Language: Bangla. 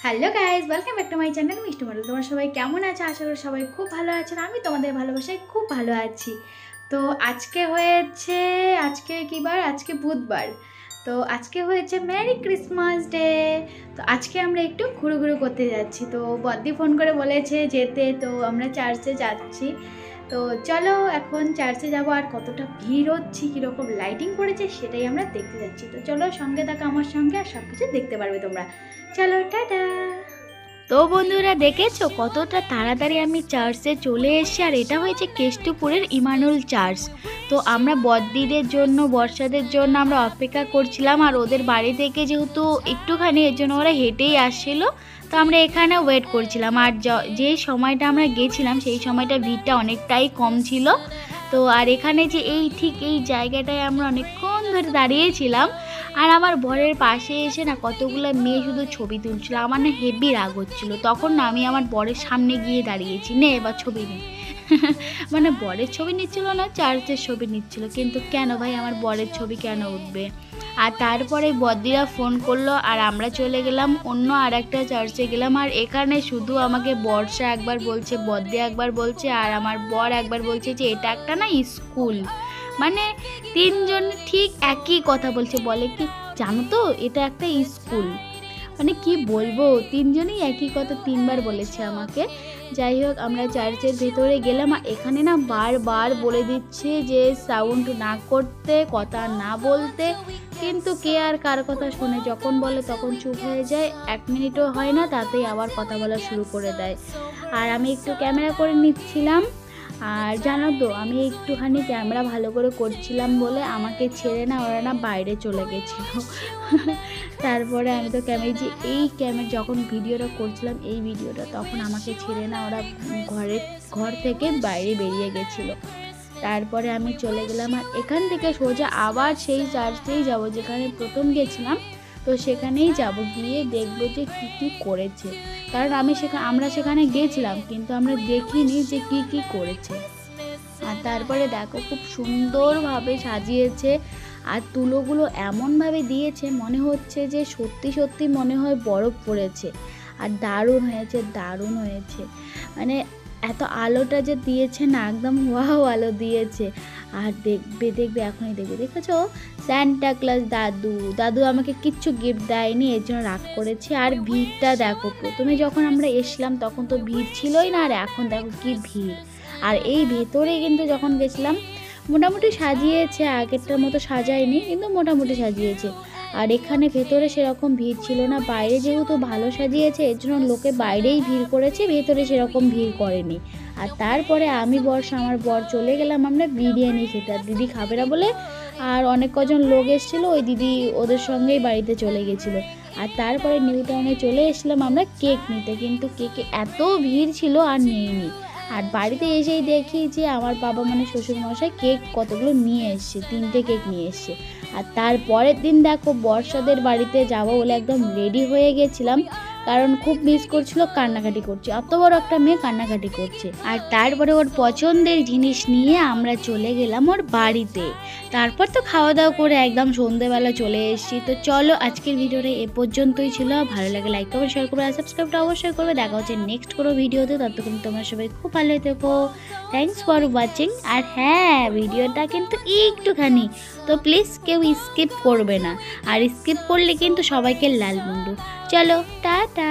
Hello guys, welcome back to my channel মিষ্টি মডেল। তোমরা সবাই কেমন আছো? আশা করি সবাই খুব ভালো আছেন। আমি তোমাদের ভালোবাসায় খুব ভালো আছি। তো আজকে কি বার? আজকে বুধবার। তো আজকে হয়েছে মেরি ক্রিসমাস ডে। তো আজকে আমরা একটু ঘুরু করতে যাচ্ছি। তো বদ্দি ফোন করে বলেছে যেতে, তো আমরা চার্চে যাচ্ছি। তো চলো এখন চার্চে যাবো। আর কতটা ভিড় হচ্ছে, কীরকম লাইটিং করেছে সেটাই আমরা দেখতে যাচ্ছি। তো চলো সঙ্গে থাকো আমার সঙ্গে, আর সব কিছু দেখতে পারবে তোমরা। চলো টাটা। তো বন্ধুরা, দেখেছো কতটা তাড়াতাড়ি আমি চার্চে চলে এসেছি। আর এটা হয়েছে কেষ্টপুরের ইমানুয়েল চার্চ। তো আমরা বদ্দিদের জন্য, বর্ষাদের জন্য আমরা অপেক্ষা করছিলাম। আর ওদের বাড়ি থেকে যেহেতু একটুখানি, এর জন্য ওরা হেঁটেই আসছিল। তো আমরা এখানে ওয়েট করছিলাম। আর যে সময়টা আমরা গেছিলাম সেই সময়টা ভিড়টা অনেকটাই কম ছিল। তো আর এখানে যে ঠিক এই জায়গাটায় আমরা অনেকক্ষণ ধরে দাঁড়িয়েছিলাম। আর আমার বরের পাশে এসে না কতগুলো মেয়ে শুধু ছবি তুলছিল। আমার না হেভি রাগ হচ্ছিলো। তখন না আমি আমার বরের সামনে গিয়ে দাঁড়িয়েছি, নে এবার ছবি নে। মানে বরের ছবি নিচ্ছিল না, চার্চের ছবি নিচ্ছিল। কিন্তু কেন ভাই, আমার বরের ছবি কেন উঠবে? আর তারপরে বদ্দিরা ফোন করলো আর আমরা চলে গেলাম অন্য আর একটা চার্চে গেলাম। আর এখানে শুধু আমাকে বর্ষা একবার বলছে, বদ্দি একবার বলছে, আর আমার বর একবার বলছে যে এটা একটা না স্কুল। মানে তিনজন ঠিক একই কথা বলছে। বলে কি জানো তো, এটা একটা স্কুল। মানে কি বলবো, তিনজনেই একই কথা তিনবার বলেছে আমাকে। যাই হোক, আমরা চার্চের ভেতরে গেলাম। এখানে না বারবার বলে দিচ্ছে যে সাউন্ড না করতে, কথা না বলতে। কিন্তু কে আর কার কথা শোনে? যখন বলে তখন চুপ হয়ে যায়। 1 মিনিটও হয় না, তাতেই আবার কথা বলা শুরু করে দেয়। আর আমি একটু ক্যামেরা করে নিচ্ছিলাম। আর জানো তো, আমি একটুখানি ক্যামেরা ভালো করে করছিলাম বলে আমাকে ছেড়ে না ওরা না বাইরে চলে গেছিলো। তারপরে আমি তো ক্যামেরা যখন ভিডিওটা করছিলাম, এই ভিডিওটা, তখন আমাকে ছেড়ে না ওরা ঘর থেকে বাইরে বেরিয়ে গেছিলো। তারপরে আমি চলে গেলাম। আর এখান থেকে সোজা আবার সেই চার্চেই যাব যেখানে প্রথম গেছিলাম। তো সেখানেই যাব, গিয়ে দেখবো যে কী করেছে। কারণ আমরা সেখানে গেছিলাম, কিন্তু আমরা দেখিনি যে কি করেছে। আর তারপরে দেখো, খুব সুন্দরভাবে সাজিয়েছে। আর তুলোগুলো এমনভাবে দিয়েছে মনে হচ্ছে যে সত্যি মনে হয় বরফ পড়েছে। আর দারুণ হয়েছে। মানে এত আলোটা যে দিয়েছে না, একদম ওয়াও আলো দিয়েছে। আর দেখবে এখনই দেখেছো, স্যান্টা ক্লজ দাদু আমাকে কিচ্ছু গিফট দেয়নি, এর জন্য রাগ করেছে। আর ভিড়টা দেখো, প্রথমে যখন আমরা এসলাম তখন তো ভিড় ছিলই না, আর এখন দেখো কি ভিড়। আর এই ভেতরে কিন্তু যখন গেছিলাম মোটামুটি সাজিয়েছে, আগেরটার মতো সাজায়নি, কিন্তু মোটামুটি সাজিয়েছে। আর এখানে ভেতরে সেরকম ভিড় ছিল না। বাইরে যেহেতু ভালো সাজিয়েছে, এর জন্য লোকে বাইরেই ভিড় করেছে, ভেতরে সেরকম ভিড় করেনি। আর তারপরে আমার বর চলে গেলাম আমরা বিরিয়ানি খেতে। আর দিদি খাবে না বলে, আর অনেক কজন লোক এসেছিলো, ওই দিদি ওদের সঙ্গেই বাড়িতে চলে গেছিলো। আর তারপরে নিউ টাউনে চলে এসলাম আমরা কেক নিতে, কিন্তু কেকে এত ভিড় ছিল আর নেইনি। আর বাড়িতে এসেই দেখি যে আমার বাবা মানে শ্বশুরমশাই কেক কতগুলো নিয়ে এসছে, 3টে কেক নিয়ে এসছে। আর তারপরের দিন দেখো, বর্ষাদের বাড়িতে যাবো বলে একদম রেডি হয়ে গেছিলাম, কারণ খুব মিস করছিল, কান্নাকাটি করছে। অত বড় একটা মেয়ে কান্নাকাটি করছে। আর তারপরে ওর পছন্দের জিনিস নিয়ে আমরা চলে গেলাম ওর বাড়িতে। তারপর তো খাওয়া দাওয়া করে একদম সন্ধ্যেবেলা চলে এসেছি। তো চলো, আজকের ভিডিওটা এ পর্যন্তই ছিল। ভালো লাগে লাইক করবে, শেয়ার করবে, আর সাবস্ক্রাইবটা অবশ্যই করবে। দেখা হচ্ছে নেক্সট কোনো ভিডিওতে। ততক্ষণ তোমরা সবাই খুব ভালো থেকো। Thanks for watching. আর হ্যাঁ, ভিডিওটা কিন্তু একটুখানি, তো প্লিজ কেউ স্কিপ করবে না। আর স্কিপ করলে কিন্তু সবাইকে লাল মুন্ডু। চলো টাটা।